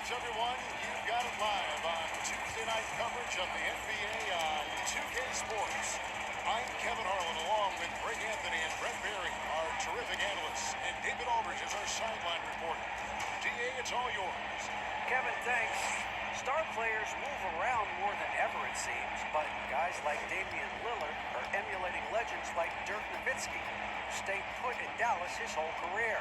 Thanks, everyone. You've got it live on Tuesday night coverage of the NBA on 2K Sports. I'm Kevin Harlan, along with Greg Anthony and Brett Berry, our terrific analysts, and David Aldridge is our sideline reporter. DA, it's all yours. Kevin, thanks. Star players move around more than ever, it seems, but guys like Damian Lillard are emulating legends like Dirk Nowitzki, who stayed put in Dallas his whole career.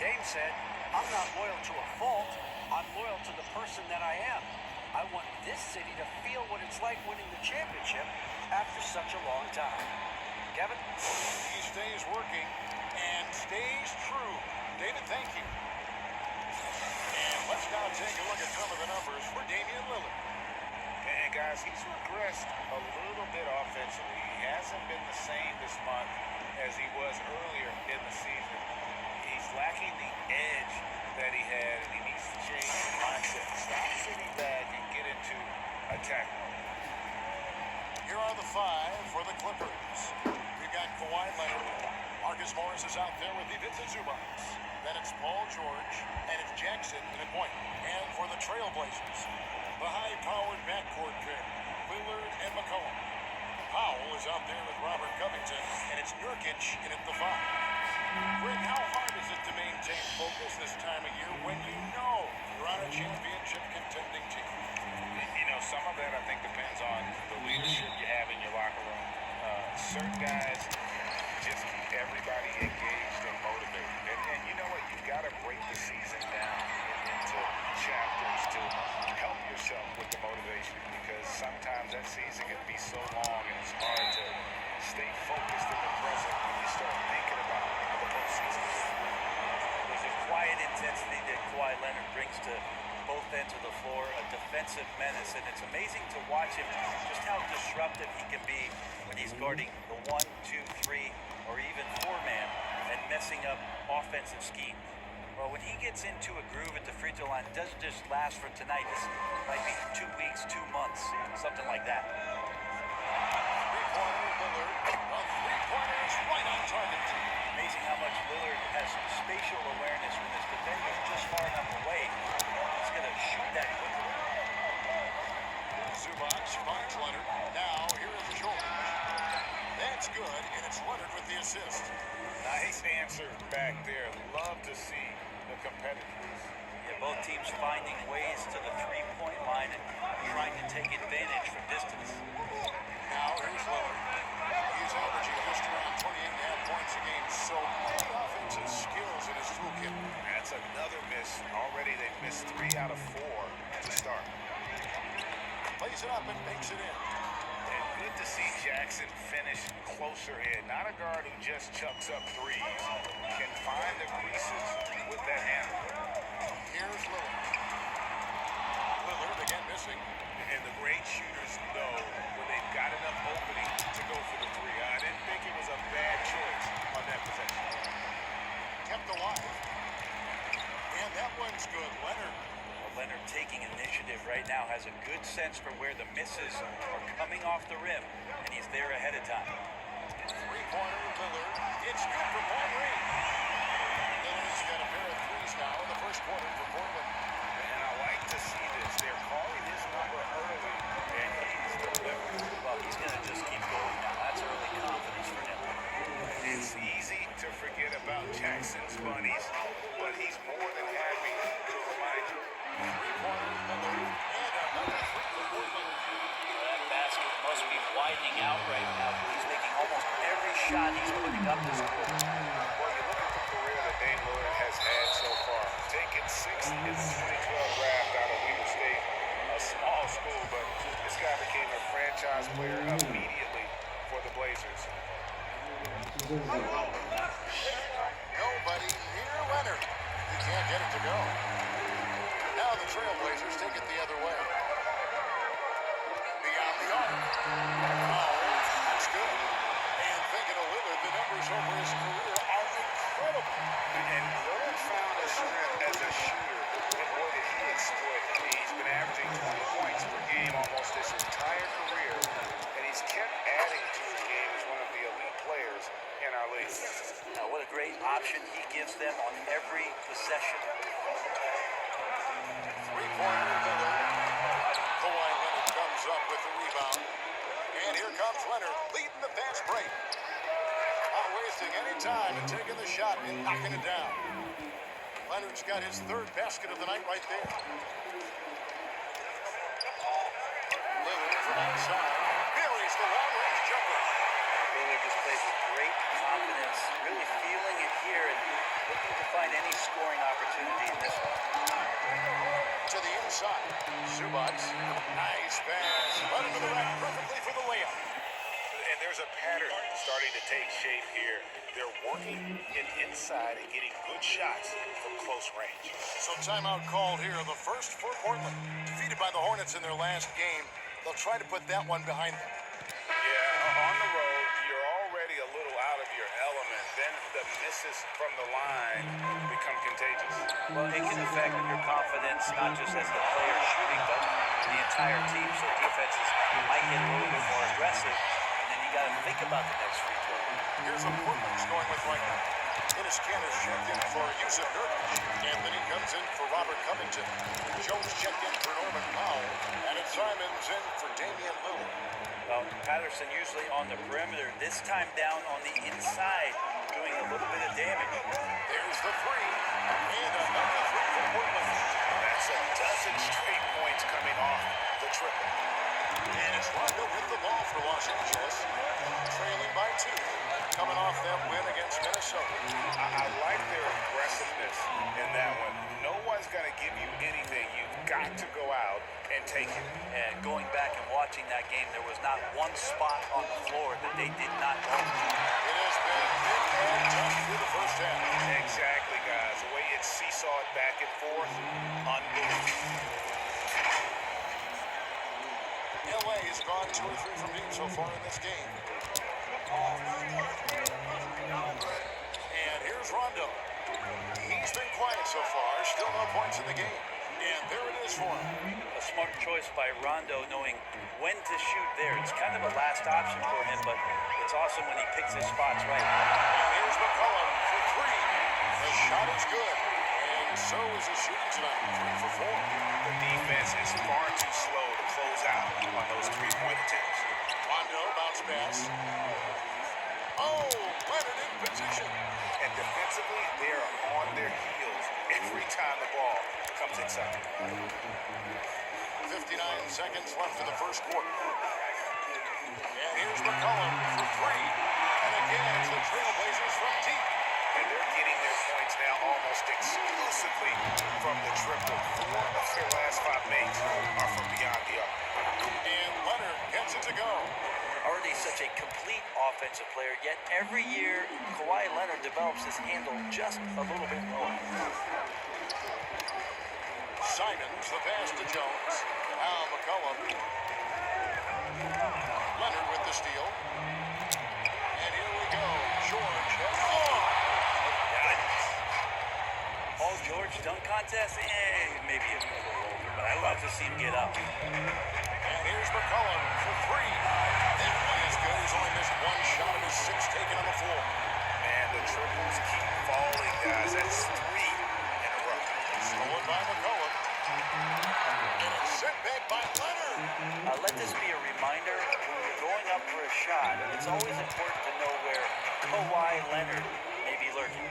Dame said, "I'm not loyal to a fault. I'm loyal to the person that I am. I want this city to feel what it's like winning the championship after such a long time." Kevin? He stays working and stays true. David, thank you. And let's now take a look at some of the numbers for Damian Lillard. And guys, he's regressed a little bit offensively. He hasn't been the same this month as he was earlier in the season. He's lacking the edge that he had, and he needs to change his mindset. Stop sitting back and get into attack mode. Here are the five for the Clippers. We've got Kawhi Leonard. Marcus Morris is out there with Ivica Zubac. Then it's Paul George, and it's Jackson in the point. And for the Trailblazers, the high-powered backcourt pair, Lillard and McCollum. Powell is out there with Robert Covington, and it's Nurkic in at the five. Greg, how hard is it to maintain focus this time of year when you know you're on a championship contending team? You know, some of that I think depends on the leadership you have in your locker room. Certain guys just keep everybody engaged and motivated. And you know what? You've got to break the season down into chapters to help yourself with the motivation, because sometimes that season can be so long and it's hard to stay focused in the present when you start thinking about the postseason. There's a quiet intensity that Kawhi Leonard brings to both ends of the floor, a defensive menace, and it's amazing to watch him, just how disruptive he can be when he's guarding the 1, 2, 3, or even 4-man and messing up offensive schemes. Well, when he gets into a groove at the free throw line, it doesn't just last for tonight. This might be 2 weeks, 2 months, something like that. Three-pointer Lillard. The three-pointer is right on target. Amazing how much Lillard has spatial awareness when his defender's just far enough away. He's going to shoot that quickly. Zubac finds Leonard. Now, here is George. That's good, and it's Leonard with the assist. Nice answer back there. Love to see the competitiveness. Yeah, both teams finding ways to the three-point line and trying to take advantage from distance. Now, here's Lillard. He's averaging just around 28.5 points a game, so many offensive skills in his toolkit. That's another miss. Already they've missed 3 out of 4 to start. Plays it up and makes it in. And good to see Jackson finish closer in. Not a guard who just chucks up threes. Can find the creases with that handle. Here's Lillard. Lillard again missing. And the great shooters know when they've got enough opening to go for the three. I didn't think it was a bad choice on that possession. Kept alive. And that one's good. Leonard. Leonard taking initiative right now, has a good sense for where the misses are coming off the rim, and he's there ahead of time. Three-pointer Lillard. It's good from long range. Lillard's got a pair of threes now in the first quarter for Portland. And I like to see this. They're calling his number early, and he's delivering. Well, he's going to just keep going now. That's early confidence for him. It's easy to forget about Jackson's bunnies, but he's more than happy to remind you. Three-pointer Lillard. And another three for Portland. That basket must be widening out right now. He's making almost every shot he's putting up this quarter. Well, you look at the career that Dame Lillard has had so far. Taken 6th in the 2012 draft out of Weber State, a small school, but this guy became a franchise player immediately for the Blazers. Nobody near Leonard. He can't get it to go. Now the Trailblazers take it the other way. Beyond the arc. That's good. And thinking of Lillard, the numbers over his career are incredible. And Lillard found his strength as a shooter, and boy, did he exploit it. He's been averaging 20 points per game almost his entire career, and he's kept adding to his game as one of the elite players in our league. Now, what a great option he gives them on every possession. here comes Leonard, leading the fast break. Not wasting any time and taking the shot and knocking it down. Leonard's got his third basket of the night right there. Lillard from outside. Buries the long-range jumper. Lillard just plays with great confidence, really feeling it here and looking to find any scoring opportunity in this one. To the inside. Zubats. Nice pass. Right into the rack perfectly for the layup. And there's a pattern starting to take shape here. They're working it inside and getting good shots from close range. So timeout called here. The first for Portland. Defeated by the Hornets in their last game. They'll try to put that one behind them. Yeah, on the road, you're already a little out of your element. Then the misses from the line become contagious. Well, it can affect your confidence, not just as the player shooting, but the entire team. So defenses might get a little bit more aggressive, and then you got to think about the next free throw. Here's what Portland's going with right now. Dennis Candace checked in for Yusuf Nurkic. Anthony comes in for Robert Covington. Jones checked in for Norman Powell. And it's Simons in for Damian Lillard. Well, Patterson usually on the perimeter, this time down on the inside, doing a little bit of damage. There's the three. And another three for Portland. That's a dozen straight points coming off the triple. And it's Rondo with the ball for Los Angeles. Trailing by 2. Coming off that win against Minnesota. I like their aggressiveness in that one. No one's going to give you anything. You've got to go out and take it. And going back and watching that game, there was not one spot on the floor that they did not own. It has been big and tough through the first half. Exactly, guys. The way it's seesawed back and forth, unbelievable. LA has gone 2 or 3 from deep so far in this game. And here's Rondo. He's been quiet so far. Still no points in the game. And there it is for him. A smart choice by Rondo, knowing when to shoot there. It's kind of a last option for him, but it's awesome when he picks his spots right. And here's McCollum for 3. The shot is good. And so is his shooting tonight. 3 for 4. The defense is far too slow to close out on those three-point attempts. Rondo bounce pass. Oh, Leonard in position. And defensively, they are on their heels every time the ball comes inside. 59 seconds left in the first quarter. And here's McCollum for 3. And again, it's the Trailblazers from deep. And they're getting their points now almost exclusively from the triple. 4 of their last 5 makes are from beyond the arc. And Leonard gets it to go. Already such a complete offensive player, yet every year Kawhi Leonard develops his handle just a little bit more. Simons, the pass to Jones. Now McCollum. Leonard with the steal. And here we go. George has Paul George dunk contest? Maybe a little older, but I love to see him get up. And here's McCollum for 3. That one is good. He's only missed 1 shot of his 6 taken on the floor. Man, the triples keep falling, guys. That's 3 in a row. Stolen by McCollum. And it's sent back by Leonard. Let this be a reminder, when you're going up for a shot, it's always important to know where Kawhi Leonard may be lurking.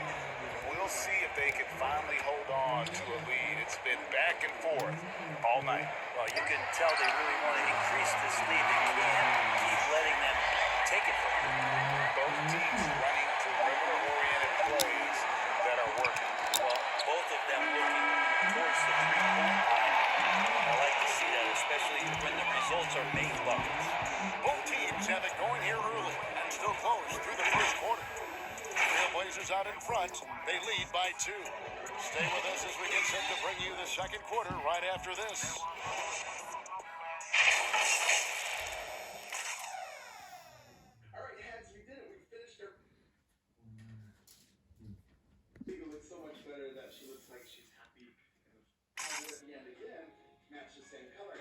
We'll see if they can finally hold on to a lead. It's been back and forth all night. Well, you can tell they really want to increase this lead. They can't keep letting them take it from them. Both teams running perimeter-oriented plays that are working. Well, both of them looking towards the three-point line. I like to see that, especially when the results are made buckets. Both teams have it going here early and still close through the first quarter. Trailblazers out in front. They lead by 2. Stay with us as we get set to bring you the second quarter right after this. All right, Hans, we did it. We finished her. Vega looks so much better that she looks like she's happy. And at the end again, match the same color.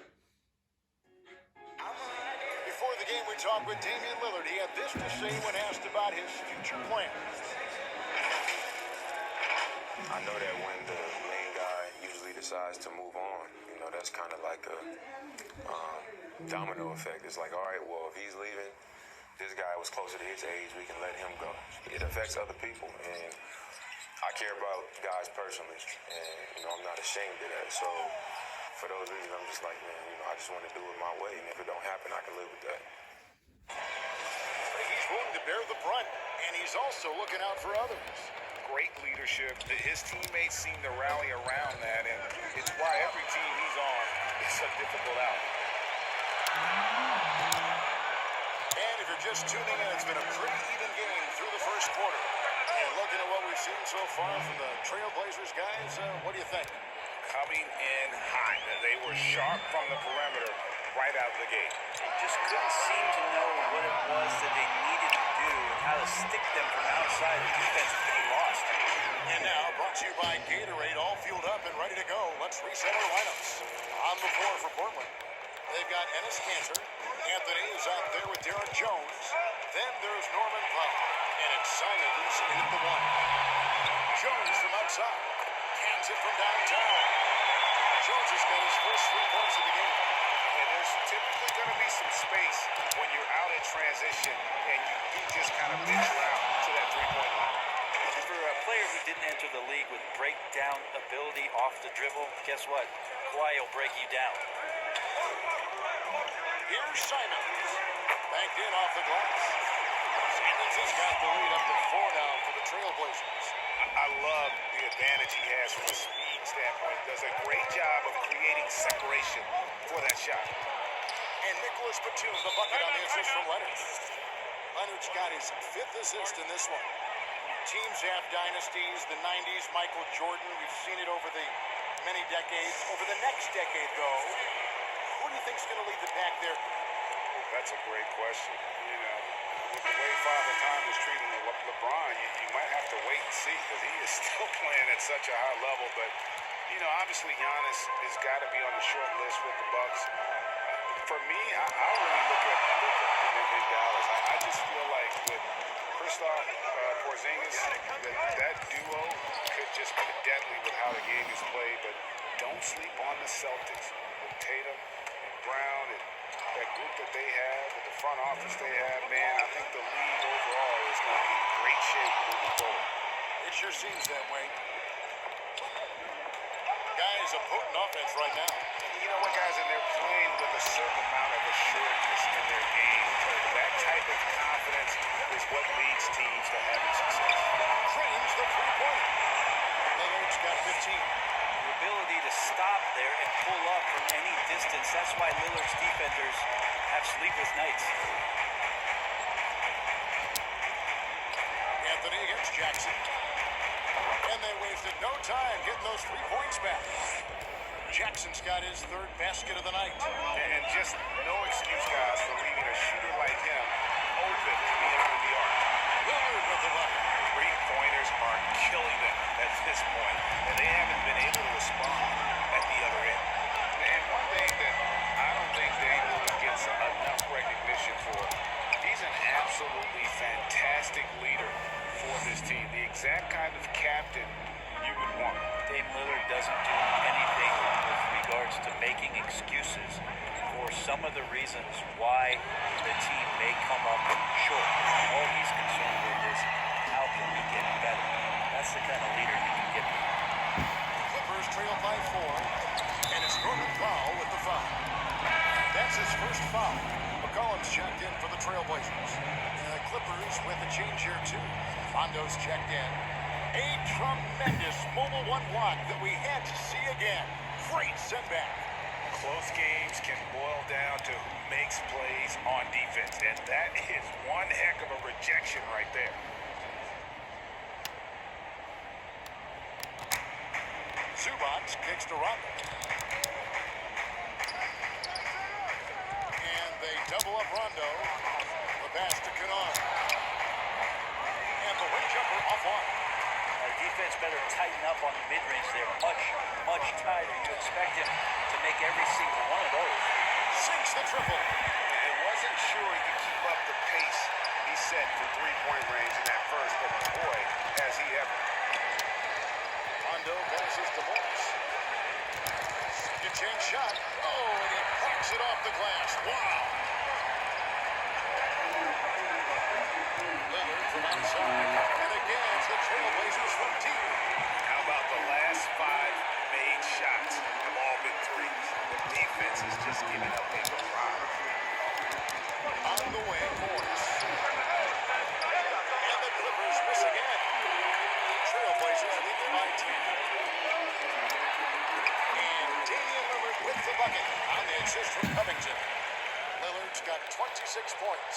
Before the game, we talked with Damian Lillard. He had this to say when asked about his future plans. I know that when the main guy usually decides to move on, that's kind of like a domino effect. It's like, all right, well, if he's leaving, this guy was closer to his age, we can let him go. It affects other people, and I care about guys personally, and, I'm not ashamed of that. So for those reasons, I'm just like, man, I just want to do it my way, and if it don't happen, I can live with that. He's willing to bear the brunt, and he's also looking out for others. Great leadership. His teammates seem to rally around that, and it's why every team he's on is so difficult out. And if you're just tuning in, it's been a pretty even game through the first quarter. And looking at what we've seen so far from the Trailblazers guys, what do you think? Coming in hot. They were sharp from the perimeter right out of the gate. They just couldn't seem to know what it was that they needed to do and how to stick them from outside. The defense is pretty lost. And now, brought to you by Gatorade, all fueled up and ready to go. Let's reset our lineups. On the floor for Portland, they've got Ennis Cantor. Anthony is out there with Derek Jones. Then there's Norman Powell. And it's Simons in at the one. Jones from outside. Cans it from downtown. Jones has got his first 3 points of the game. And there's typically going to be some space when you're out in transition and you just kind of venture out to that three-point line. For a player who didn't enter the league with breakdown ability off the dribble, guess what? Kawhi will break you down. Here's Simons. Banked in off the glass. Simons has got the lead up to 4 now for the Trailblazers. I love the advantage he has from a speed standpoint. Does a great job of creating separation for that shot. And Nicholas Batum, the bucket on the assist from Leonard. Leonard's got his 5th assist in this one. Teams have dynasties, the 90s, Michael Jordan. We've seen it over the many decades. Over the next decade, though, who do you think's going to lead the pack there? That's a great question. With the way Father Time is treating LeBron, you might have to wait and see because he is still playing at such a high level. But, obviously Giannis has got to be on the short list with the Bucks. For me, I really look at Luka in Dallas. I just feel like with Kristaps Porzingis, that duo could just be deadly with how the game is played. But don't sleep on the Celtics with Tatum and Brown and that group that they have, with the front office they have, man, I think the league overall is going to be in great shape moving forward. It sure seems that way. Guys, a potent offense right now. You know what, guys, and they're playing with a certain amount of assuredness in their game. That type of confidence is what leads teams to having success. Trains the three-pointer. Lillard's got 15. The ability to stop there and pull up from any distance. That's why Lillard's defenders have sleepless nights. Anthony against Jackson. And they wasted no time getting those 3 points back. Jackson's got his 3rd basket of the night. And just no excuse, guys, for leaving a shooter like him open beyond the arc. Lillard with the bucket. Three-pointers are killing them at this point, and they haven't been able to respond at the other end. And one thing that I don't think Dame Lillard gets enough recognition for, he's an absolutely fantastic leader for this team. The exact kind of captain you would want. Dame Lillard doesn't do anything with regards to making excuses for some of the reasons why the team may come up short. All he's concerned with is how can we get better. That's the kind of leader you can get. Clippers trail by 4. And it's Norman Powell with the foul. That's his first foul. McCollum's checked in for the Trailblazers. The Clippers with a change here, too. Fondo's checked in. A tremendous mobile 1 block that we had to see again. Great setback. Close games can boil down to who makes plays on defense, and that is one heck of a rejection right there. Zubac kicks to Rondo. And they double up Rondo. The pass to Kennard. And the wing jumper off one. Defense better tighten up on the mid-range there. Much tighter. You expect him to make every single one of those. Sinks the triple. And wasn't sure he could keep up the pace he set for three-point range in that first, but boy, has he ever. Rondo passes to Morris. Second Mid-change shot. Oh, and he plucks it off the glass. Wow. Lillard from outside. And again, it's the Trailblazers from deep. How about the last 5 made shots have all been threes? The defense is just giving up a drive. On the way, Morris. And the Clippers miss again. Trailblazers lead them by 10. And Damian Lillard with the bucket on the assist from Covington. Lillard's got 26 points.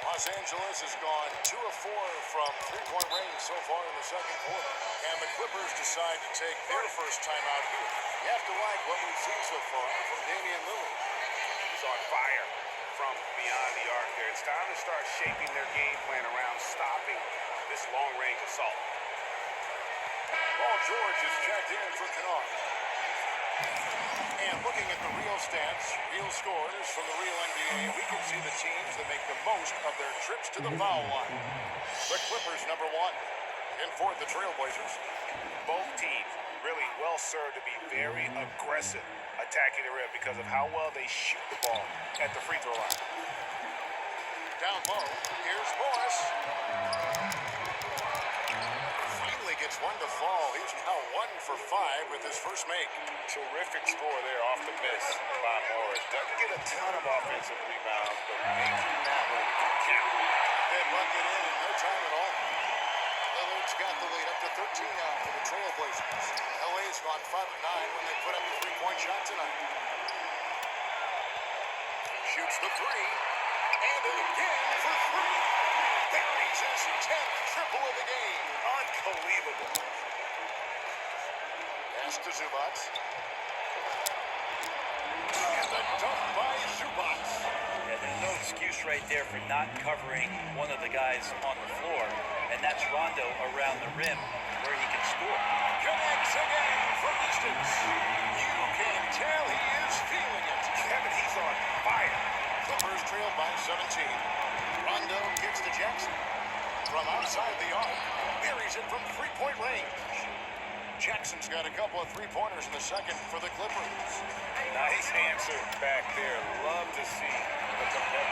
Los Angeles has gone 2 of 4 from three-point range so far in the second quarter. And the Clippers decide to take their first time out here. You have to like what we've seen so far from Damian Lillard. He's on fire from beyond the arc there. It's time to start shaping their game plan around stopping this long-range assault. Paul George is checked in for Kennard. And looking at the real stats, real scores from the real NBA, we can see the teams that make the most of their trips to the foul line. The Clippers, number 1. In fourth, the Trailblazers. Both teams really well served to be very aggressive attacking the rim because of how well they shoot the ball at the free throw line. Down low, here's Morris. Finally gets one to fall. He's now 1 for 5 with his first make. Terrific score there off the miss by Morris. Doesn't get a ton of offensive rebounds, but making that one count. That bucket in no time at all. Lillard's got the lead up to 13 now for the Trailblazers. LA's gone 5 of 9 when they put up a three-point shot tonight. Shoots the three. And again for 3. Buries his 10th triple of the game. Unbelievable. Pass to Zubats. And the dunk by Zubats. Yeah, there's no excuse right there for not covering one of the guys on the floor, and that's Rondo around the rim where he can score. Connects again from distance. You can tell he is feeling it. Kevin, he's on fire. Clippers trail by 17. Rondo kicks to Jackson. From outside the arc, buries it from three-point range. Jackson's got a couple of three-pointers in the second for the Clippers. Nice answer back there. Love to see the commitment.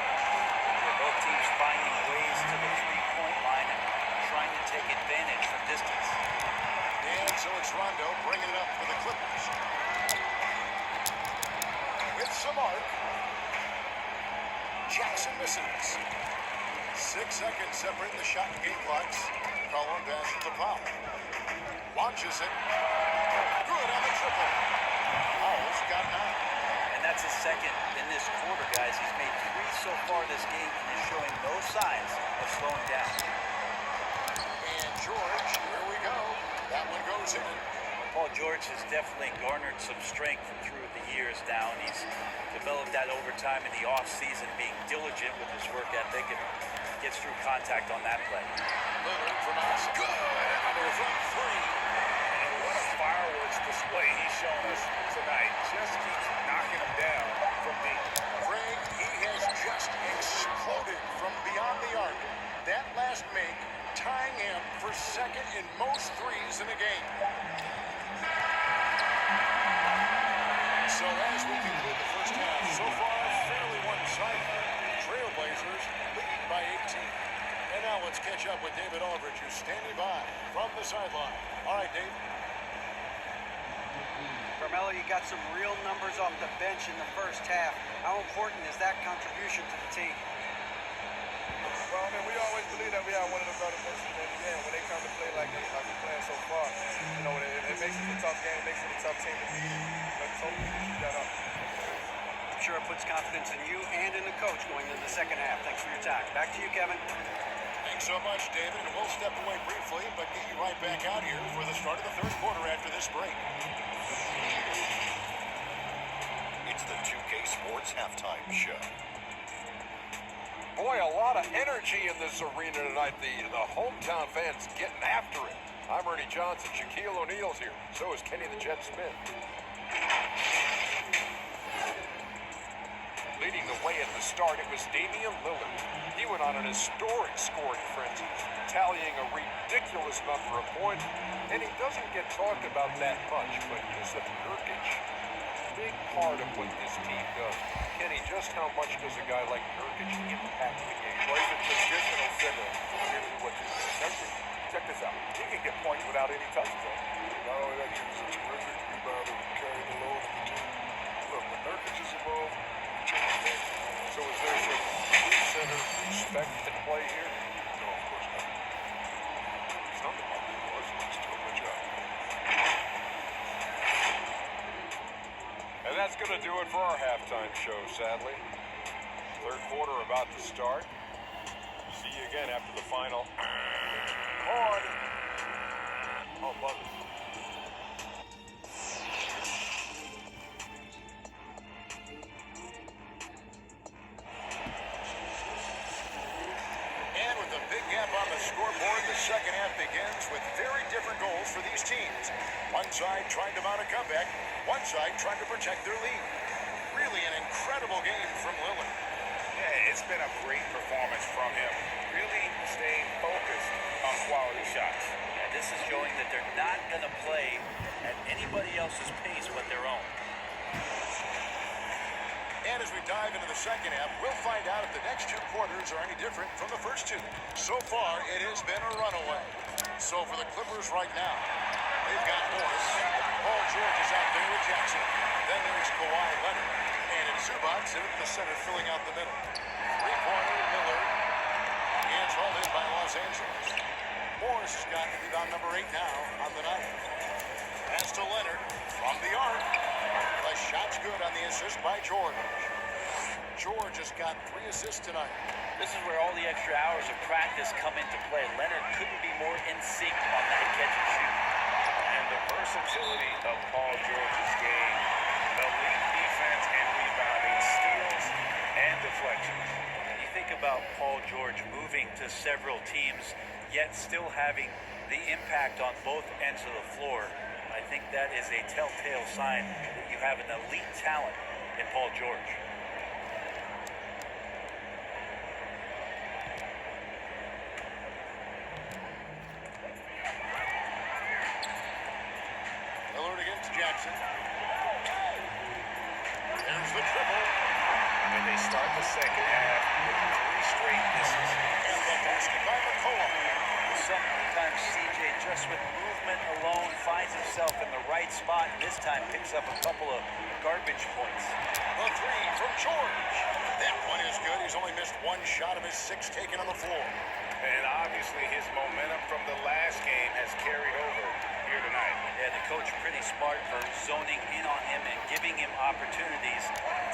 Both teams finding ways to the three-point line and trying to take advantage from distance. And so it's Rondo bringing it up for the Clippers. With some arc. Jackson misses. 6 seconds separating the shot and game clocks. Collin passes the foul. Launches it. Good on the triple. Powell's got 9. And that's his second in this quarter, guys. He's made 3 so far this game and is showing no signs of slowing down. And George, here we go. That one goes in. Paul George has definitely garnered some strength through the years now, and he's developed that over time in the offseason, being diligent with his work ethic and gets through contact on that play. Lillard from outside. Good. Another from 3. And what a fireworks display he's shown us tonight. Just keeps knocking him down from deep. Craig, he has just exploded from beyond the arc. That last make tying him for second in most threes in a game. So as we conclude the first half, so far fairly one-sided. Trailblazers lead by 18. And now let's catch up with David Aldridge, who's standing by from the sideline. All right, Dave. Carmelo, you got some real numbers off the bench in the first half. How important is that contribution to the team? Well, I mean, we always believe that we have one of the better benches in the NBA. When they come to play like this, like we're playing so far, you know, it makes it a tough game, it makes it a tough team to beat. Let's hope we can keep that up. I'm sure it puts confidence in you and in the coach going into the second half. Thanks for your time. Back to you, Kevin. Thanks so much, David. And we'll step away briefly, but get you right back out here for the start of the third quarter after this break. It's the 2K Sports Halftime Show. Boy, a lot of energy in this arena tonight. The hometown fans getting after it. I'm Ernie Johnson. Shaquille O'Neal's here. So is Kenny the Jet Smith. Leading the way at the start, it was Damian Lillard. He went on an historic scoring frenzy, tallying a ridiculous number of points. And he doesn't get talked about that much, but Yusuf Nurkic big part of what this team does. Kenny, just how much does a guy like Nurkic impact the game? Well, he's a traditional center. Really what you check this out. He can get points without any touches on him. Not only that, he's a terrific rebounder who carry the load for the team. Look, when Nurkic is involved, So is there some true center respect at play here? no, of course not. It's not the problem. He's doing a good job. And that's going to do it for our halftime show, sadly. Third quarter about to start. See you again after the final. On. Oh, love it. And with a big gap on the scoreboard, the second half begins with very different goals for these teams. One side trying to mount a comeback, one side trying to protect their lead. Really an incredible game from Lillard. Yeah, it's been a great performance from him. Really staying focused on quality shots. And this is showing that they're not going to play at anybody else's pace but their own. And as we dive into the second half, we'll find out if the next two quarters are any different from the first two. So far, it has been a runaway. So for the Clippers right now, they've got Morris. Paul George is out there with Jackson. Then there's Kawhi Leonard. And it's Zubac in the center filling out the middle. Three-pointer, Miller. Hands hauled in by Los Angeles. Morris has got rebound number 8 now on the night. Pass to Leonard from the arc. The shot's good on the assist by George. George has got 3 assists tonight. This is where all the extra hours of practice come into play. Leonard couldn't be more in sync on that catch and shoot. And the versatility of Paul George's game. Elite defense and rebounding, steals and deflections. You think about Paul George moving to several teams, yet still having the impact on both ends of the floor. I think that is a telltale sign that you have an elite talent in Paul George. Miller against Jackson. There's the triple. And they start the second half with 3 straight misses. And the basket by McCollum. Sometimes CJ, just with movement alone, finds himself in the right spot, and this time picks up a couple of garbage points. The 3 from George. That one is good. He's only missed 1 shot of his 6 taken on the floor. And obviously his momentum from the last game has carried over here tonight. Yeah, the coach pretty smart for zoning in on him and giving him opportunities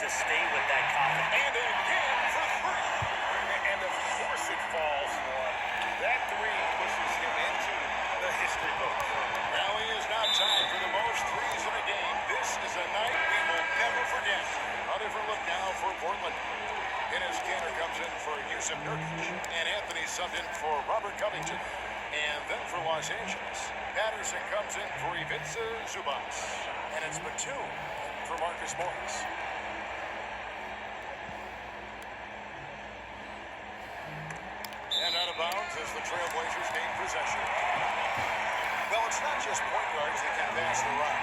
to stay with that confidence. And again for 3. And of course it falls for him. That 3 pushes him into the history books. Now he is now tied for the most threes in a game. This is a night we will never forget. A different look now for Portland. Enes Kanter comes in for Yusuf Nurkic. And Anthony subbed in for Robert Covington. And then for Los Angeles, Patterson comes in for Ivica Zubac. And it's Batum for Marcus Morris. And out of bounds as the Trailblazers gain possession. Well, it's not just point guards that can pass the rock.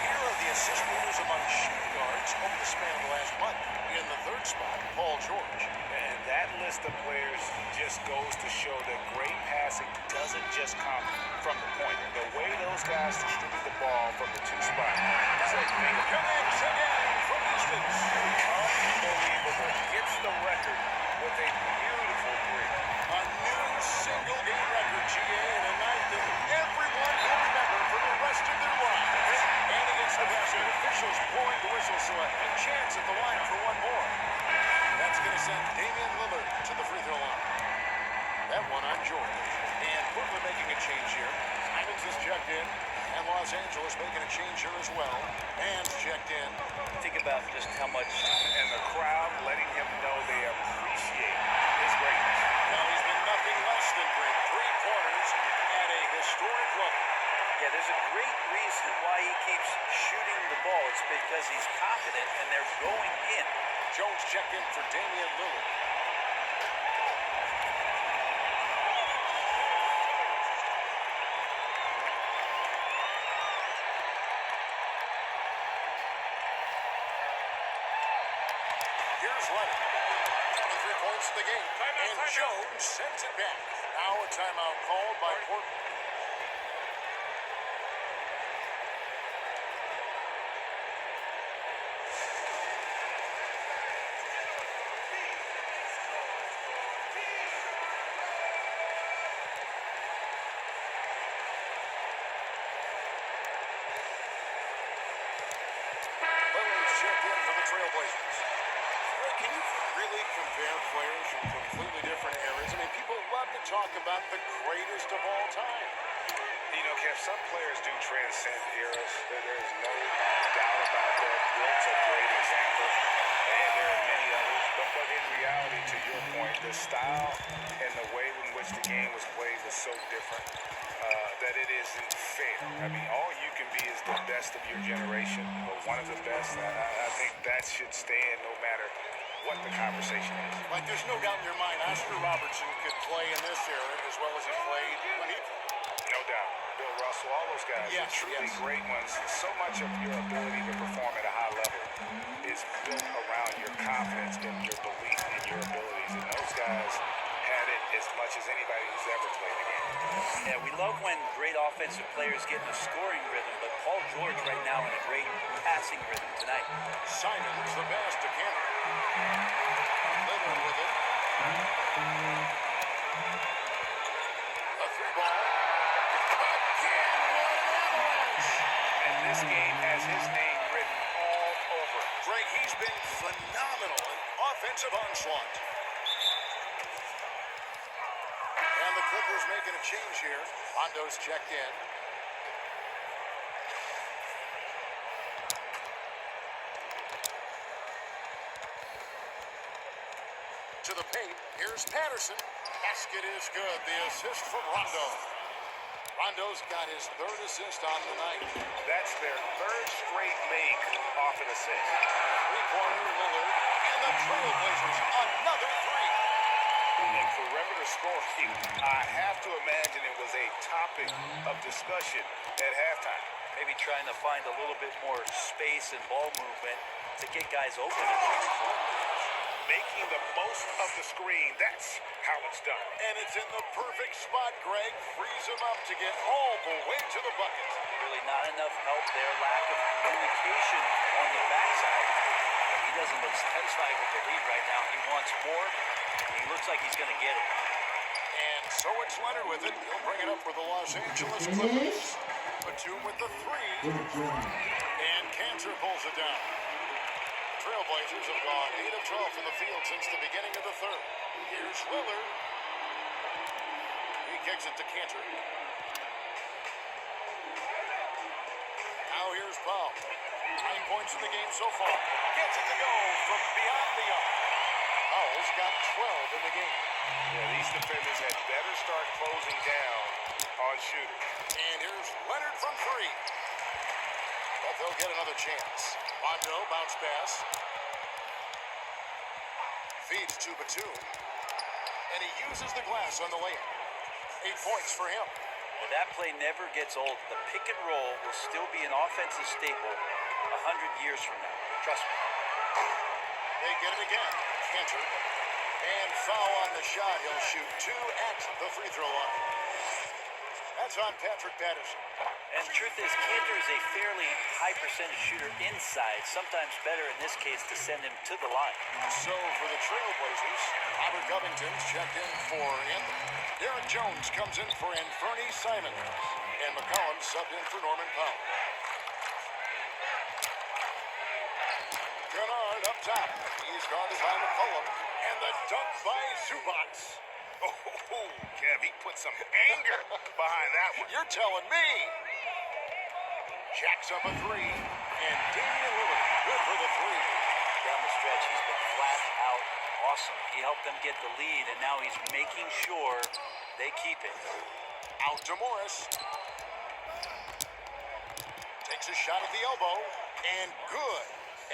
Here are the assist leaders among shooting guards over the span of the last month. In the 3rd spot, Paul George. And that list of players just goes to show that great passing doesn't just come from the point. The way those guys distribute the ball from the 2 spot is a big Connects again from distance. unbelievable. Hits the record with a beautiful 3. A new single-game record, GA, and a night that everyone will remember for the rest of their lives. And against the basket, officials blowing the whistle, so a chance at the line for one more. That's going to send Damian Lillard to the free throw line. That one on George. And Portland making a change here. Simons is checked in. And Los Angeles making a change here as well. And checked in. Think about just how much. And the crowd letting him know they appreciate his greatness. Now he's been nothing less than great. 3 quarters at a historic level. Yeah, there's a great reason why he keeps shooting the ball. It's because he's confident and they're going in. Jones checked in for Damian Lillard. Here's Leonard. 23 points in the game. And Jones sends it back. Now a timeout called by Portland. Can you really compare players from completely different eras? I mean, people love to talk about the greatest of all time. You know, Kev, some players do transcend eras. There's no doubt about that. Wilt's a great example, and there are many others. But in reality, to your point, the style and the way in which the game was played was so different that it isn't fair. I mean, all you can be is the best of your generation, or one of the best. I think that should stand no matter what the conversation is. Like, there's no doubt in your mind, Oscar Robertson could play in this era as well as he played when he played. No doubt. Bill Russell, all those guys are truly great ones. So much of your ability to perform at a high level is built around your confidence and your belief in your abilities. And those guys had it as much as anybody who's ever played the game. Yeah, we love when great offensive players get in a scoring rhythm, but Paul George right now in a great passing rhythm tonight. Simon's the pass to Cannon. Leonard with it. A three ball. Again, what an avalanche. And this game has his name written all over it. Greg, he's been phenomenal in offensive onslaught. And the Clippers making a change here. Rondo's checked in. To the paint. Here's Patterson. Basket is good. The assist from Rondo. Rondo's got his third assist on the night. That's their third straight make off an assist. Three-pointer Lillard. And the Trailblazers, another three. And perimeter scoring, I have to imagine it was a topic of discussion at halftime. Maybe trying to find a little bit more space and ball movement to get guys open. Making the most of the screen, that's how it's done. And it's in the perfect spot, Greg. Frees him up to get all the way to the bucket. Really not enough help there. Lack of communication on the backside. He doesn't look satisfied with the lead right now. He wants more, and he looks like he's going to get it. And so it's Leonard with it. He'll bring it up for the Los Angeles Clippers. Batum with the three. And Cantor pulls it down. Trailblazers have gone 8 of 12 from the field since the beginning of the third. Here's Lillard. He kicks it to Cantor. Now here's Powell. 9 points in the game so far. Gets it to go from beyond the arc. Powell's got 12 in the game. Yeah, these defenders had better start closing down on shooters. And here's Leonard from three. But they'll get another chance. Rondo, bounce pass. Feeds to Batum. And he uses the glass on the layup. 8 points for him. And that play never gets old. The pick and roll will still be an offensive staple 100 years from now. Trust me. They get it again. Cantor. And foul on the shot. He'll shoot 2 at the free throw line. That's on Patrick Patterson. And the truth is, Cantor is a fairly high percentage shooter inside. Sometimes better in this case to send him to the line. So for the Trailblazers, Robert Covington's checked in for Anthony. Derek Jones comes in for Anthony Simons. And McCollum subbed in for Norman Powell. Kennard up top. He's guarded by McCollum. And the dunk by Zubac. Oh, Kev, he put some anger behind that one. You're telling me. Jacks up a three. And Damian Lillard, good for the three. Down the stretch, he's been flat out awesome. He helped them get the lead, and now he's making sure they keep it. Out to Morris. Takes a shot at the elbow. And good.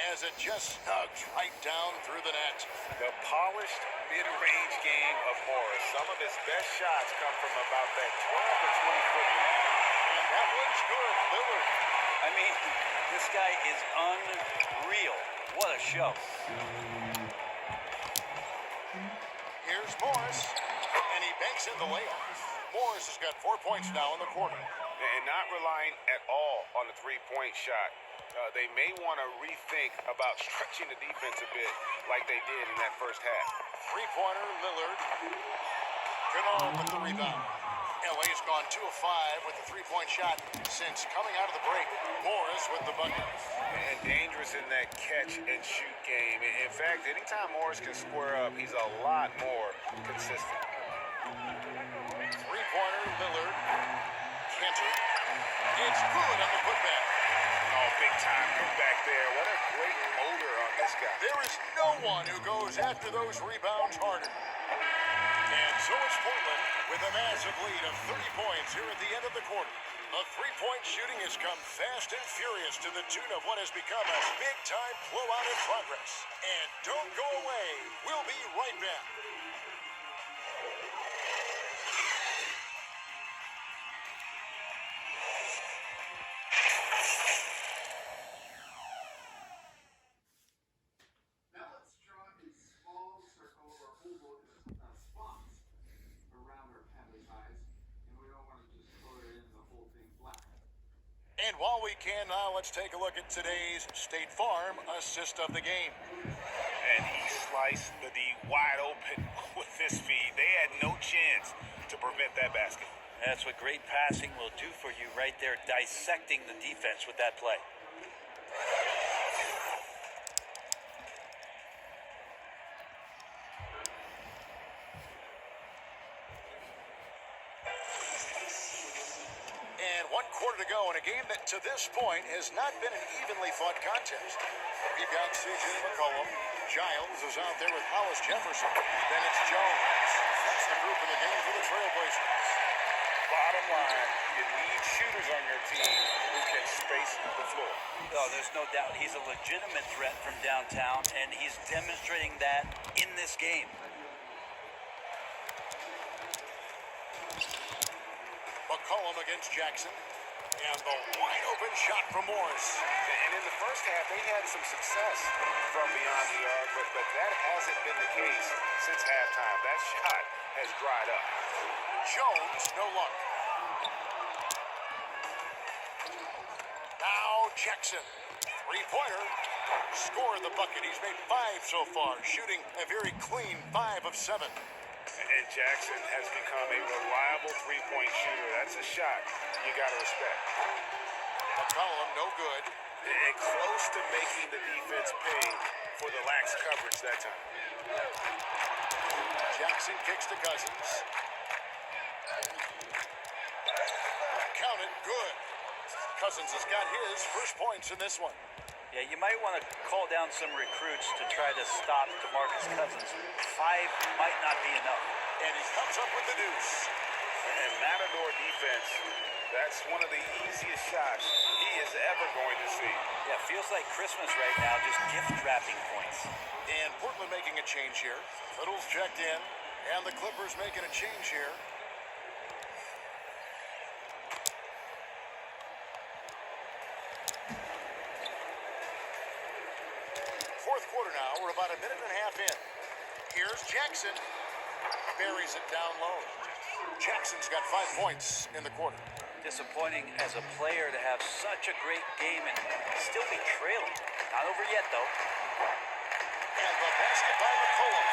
As it just snugs right down through the net. The polished mid-range game of Morris. Some of his best shots come from about that 12 or 20-foot range. And that one's good. Lillard. I mean, this guy is unreal. What a show. Morris. And he banks in the layup. Morris has got 4 points now in the quarter. And not relying at all on the three-point shot. They may want to rethink about stretching the defense a bit like they did in that first half. Three-pointer, Lillard. Kennard with the rebound. LA's gone 2 of 5 with the three-point shot since coming out of the break. Morris with the bucket. And dangerous in that catch-and-shoot game. In fact, anytime Morris can square up, he's a lot more consistent. Three-pointer, Lillard. Cantor. It's good on the putback. Oh, big-time putback there. What a great motor on this guy. There is no one who goes after those rebounds harder. And so it's Portland with a massive lead of 30 points here at the end of the quarter. The three-point shooting has come fast and furious to the tune of what has become a big-time blowout in progress. And don't go away. We'll be right back. Now let's draw a small circle or oval spots around our canvas eyes, and we don't want to just color in the whole thing black. And while we can now, let's take a look at today's State Farm assist of the game. And he sliced the D wide open with this feed. They had no chance to prevent that basket. That's what great passing will do for you right there, dissecting the defense with that play. And 1 quarter to go in a game that to this point has not been an evenly fought contest. We've got C.J. McCollum. Giles is out there with Hollis Jefferson. Then it's Jones. That's the group in the game for the Trailblazers. Bottom line, you need shooters on your team who can space the floor. Oh, there's no doubt he's a legitimate threat from downtown, and he's demonstrating that in this game. McCollum against Jackson. And the wide open shot from Morris. And in the first half, they had some success from beyond the arc, but that hasn't been the case since halftime. That shot has dried up. Jones, no luck. Now Jackson. Three-pointer. Scored the bucket. He's made 5 so far, shooting a very clean 5 of 7. And Jackson has become a reliable three-point shooter. That's a shot you got to respect. McCollum, no good. And close to making the defense pay for the lax coverage that time. Jackson kicks to Cousins. Count it, good. Cousins has got his first points in this one. Yeah, you might want to call down some recruits to try to stop DeMarcus Cousins. 5 might not be enough. And he comes up with the deuce. And Matador defense, that's one of the easiest shots he is ever going to see. Yeah, feels like Christmas right now, just gift wrapping points. And Portland making a change here. Little's checked in, and the Clippers making a change here. Fourth quarter now. We're about a minute and a half in. Here's Jackson. Buries it down low. Jackson's got 5 points in the quarter. Disappointing as a player to have such a great game and still be trailing. Not over yet, though. And the basket by McCollum.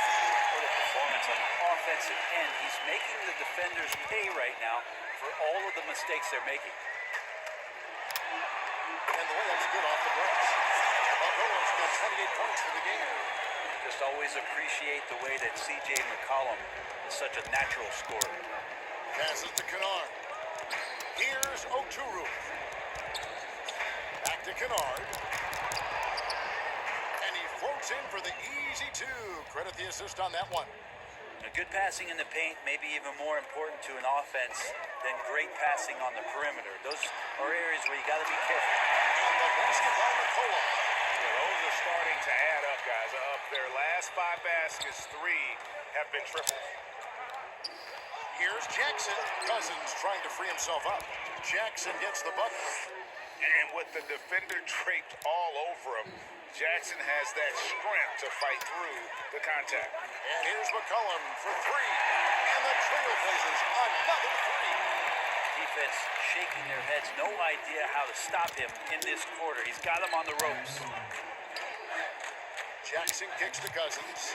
What a performance on the offensive end. He's making the defenders pay right now for all of the mistakes they're making. And the layup's good off the glass. McCollum's got 28 points for the game. Just always appreciate the way that C.J. McCollum is such a natural scorer. Passes to Kennard. Here's Oturu. Back to Kennard. And he floats in for the easy 2. Credit the assist on that one. A good passing in the paint may be even more important to an offense than great passing on the perimeter. Those are areas where you got to be careful. And the basket by McCollum. Yeah, those are starting to add up, guys. Of their last 5 baskets, 3 have been triples. Here's Jackson. Cousins trying to free himself up. Jackson gets the bucket. And with the defender draped all over him, Jackson has that strength to fight through the contact. And here's McCollum for three. And the Trailblazers another three. Defense shaking their heads, no idea how to stop him in this quarter. He's got him on the ropes. Jackson kicks to Cousins.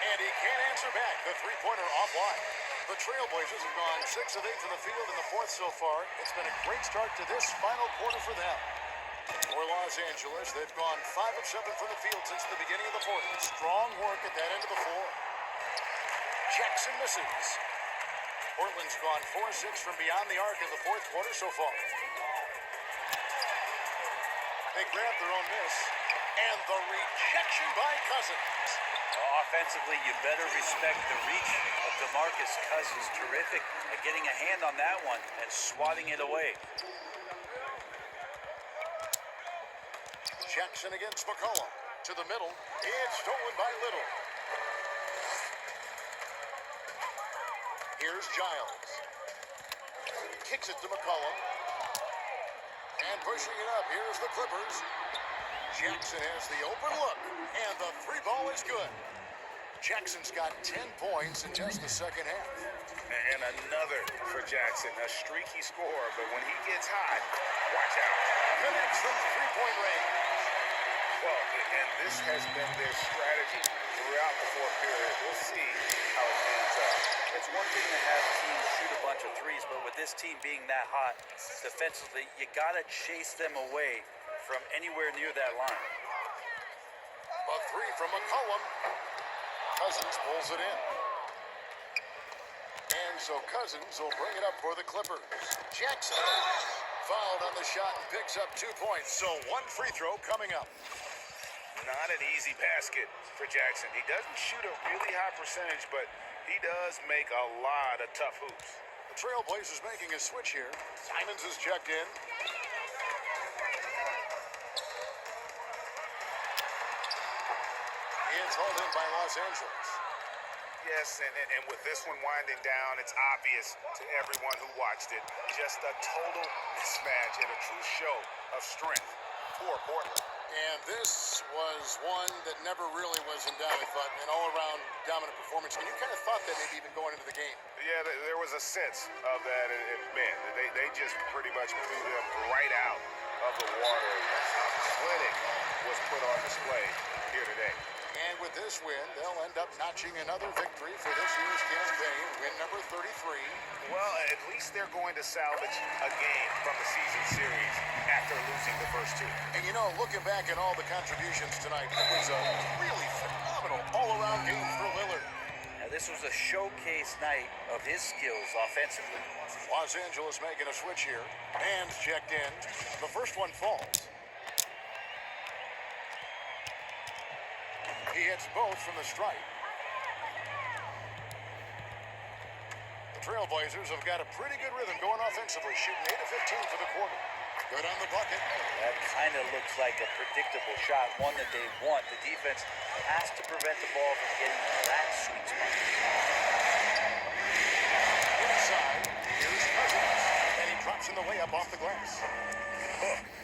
And he can't answer back. The three-pointer offline. The Trailblazers have gone 6 of 8 from the field in the fourth so far. It's been a great start to this final quarter for them. For Los Angeles, they've gone 5 of 7 from the field since the beginning of the fourth. Strong work at that end of the floor. Jackson misses. Portland's gone 4-6 from beyond the arc in the fourth quarter so far. They grab their own miss. And the rejection by Cousins. Offensively, you better respect the reach of DeMarcus Cousins. Terrific at getting a hand on that one and swatting it away. Jackson against McCollum. To the middle. It's stolen by Little. Here's Giles. Kicks it to McCollum. And pushing it up. Here's the Clippers. Jackson has the open look. And the three ball is good. Jackson's got 10 points in just the second half. And another for Jackson. A streaky score, but when he gets hot, watch out. Connects from three-point range. Well, and this has been their strategy throughout the fourth period. We'll see how it ends up. It's one thing to have teams shoot a bunch of threes, but with this team being that hot defensively, you got to chase them away from anywhere near that line. A three from McCollum. Cousins pulls it in. And so Cousins will bring it up for the Clippers. Jackson fouled on the shot and picks up 2 points. So one free throw coming up. Not an easy basket for Jackson. He doesn't shoot a really high percentage, but he does make a lot of tough hoops. The Trailblazers making a switch here. Simons is checked in. It's hauled in by Los Angeles. Yes, and with this one winding down, it's obvious to everyone who watched it. Just a total mismatch and a true show of strength for Portland. And this was one that never really was in doubt, I thought, an all-around dominant performance. And you kind of thought that maybe even going into the game. Yeah, there was a sense of that it meant. They just pretty much blew them right out of the water. Clinic was put on display here today. And with this win, they'll end up notching another victory for this year's campaign, win number 33. Well, at least they're going to salvage a game from the season series after losing the first two. And you know, looking back at all the contributions tonight, it was a really phenomenal all-around game for Lillard. Now, this was a showcase night of his skills offensively. Los Angeles making a switch here. Hands checked in. The first one falls. He hits both from the stripe. The Trailblazers have got a pretty good rhythm going offensively, shooting 8 of 15 for the quarter. Good on the bucket. That kind of looks like a predictable shot, one that they want. The defense has to prevent the ball from getting into that sweet spot. Inside, here's Cousins, and he drops in the layup off the glass.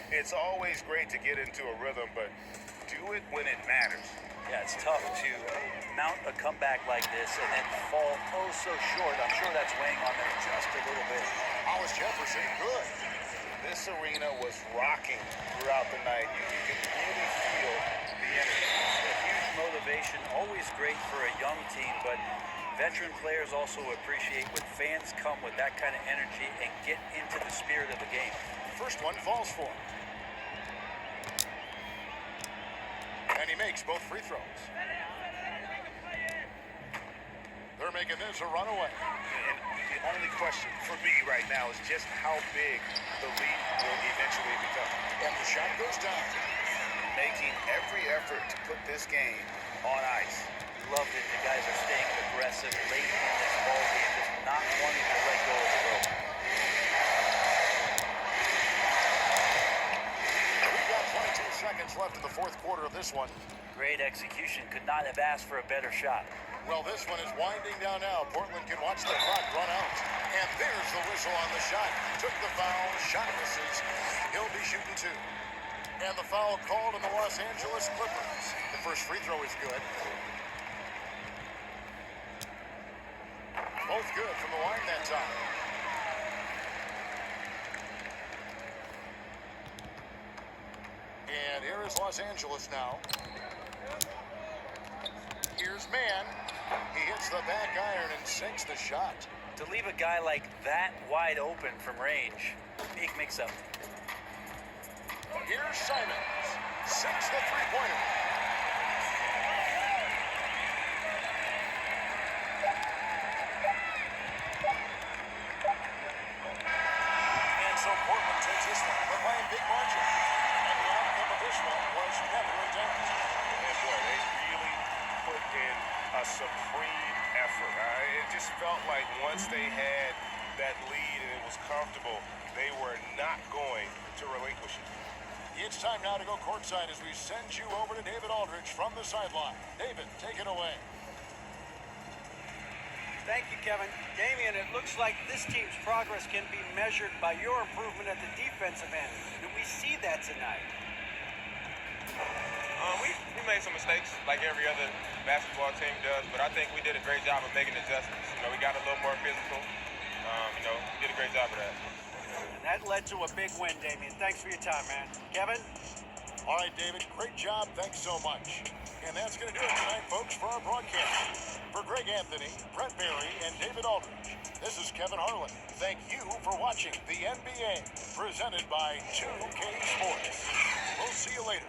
It's always great to get into a rhythm, but do it when it matters. Yeah, it's tough to mount a comeback like this and then fall oh so short. I'm sure that's weighing on them just a little bit. Hollis Jefferson, good. This arena was rocking throughout the night. You could really feel the energy. A huge motivation, always great for a young team, but veteran players also appreciate when fans come with that kind of energy and get into the spirit of the game. First one falls for him. And he makes both free throws. They're making this a runaway. And the only question for me right now is just how big the lead will eventually become. And the shot goes down. Making every effort to put this game on ice. Love that the guys are staying aggressive late in this ball game, just not wanting to let go of the rope. We've got 22 seconds left in the fourth quarter of this one. Great execution. Could not have asked for a better shot. Well, this one is winding down now. Portland can watch the clock run out. And there's the whistle on the shot. Took the foul. Shot misses. He'll be shooting two. And the foul called on the Los Angeles Clippers. The first free throw is good. Both good from the line that time. And here is Los Angeles now. Here's Mann. He hits the back iron and sinks the shot. To leave a guy like that wide open from range, big mix-up. Here's Simons. Sinks the three-pointer. And so Portland takes this one, but by a big margin. And the outcome of this one was never in doubt. And boy, they really put in a supreme effort. It just felt like once they had that lead and it was comfortable, they were not going to relinquish it. It's time now to go courtside as we send you over to David Aldridge from the sideline. David, take it away. Thank you, Kevin. Damian, it looks like this team's progress can be measured by your improvement at the defensive end. Do we see that tonight? We made some mistakes like every other basketball team does, but I think we did a great job of making adjustments. We got a little more physical. We did a great job of that. And that led to a big win, Damian. Thanks for your time, man. Kevin? All right, David, great job. Thanks so much. And that's going to do it tonight, folks, for our broadcast. For Greg Anthony, Brett Barry, and David Aldridge, this is Kevin Harlan. Thank you for watching the NBA, presented by 2K Sports. We'll see you later.